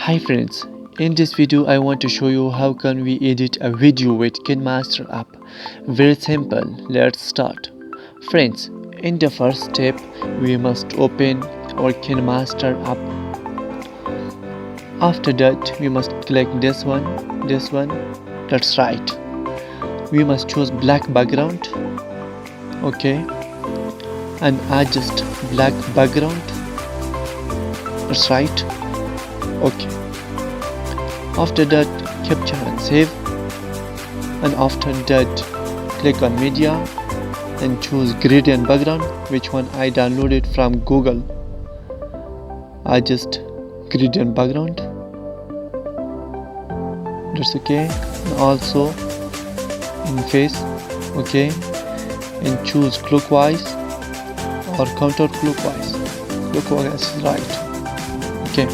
Hi friends, in this video I want to show you how can we edit a video with KINE Master app. Very simple, let's start. Friends, in the first step we must open our KINE Master app. After that we must click this one, that's right. We must choose black background, okay, and adjust black background, that's right. Okay, after that capture and save, and after that click on media and choose gradient background, which one I downloaded from Google. I just gradient background, that's okay. And also in face, okay, and choose clockwise or counterclockwise. Clockwise is right, okay.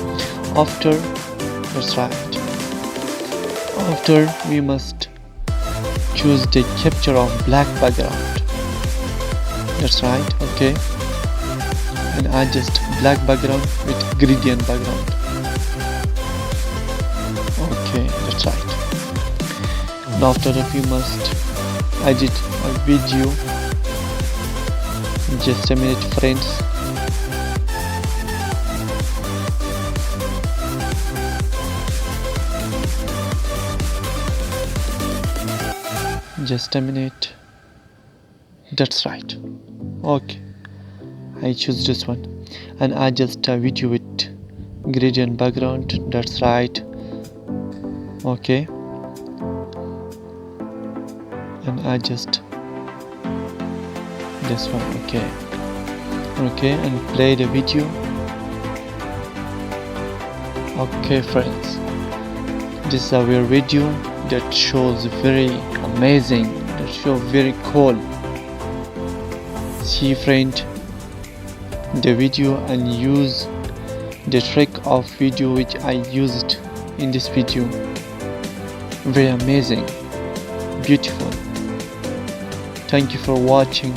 After, that's right, after we must choose the capture of black background, that's right, okay, and adjust black background with gradient background, okay, that's right. And after that we must edit a video. Just a minute friends. Just a minute, that's right, okay. I choose this one and adjust a video with gradient background, that's right, okay, and adjust this one, okay, and play the video. Okay friends, this is our video that shows very amazing, that shows very cool. See friend the video and use the trick of video which I used in this video. Very amazing, beautiful. Thank you for watching.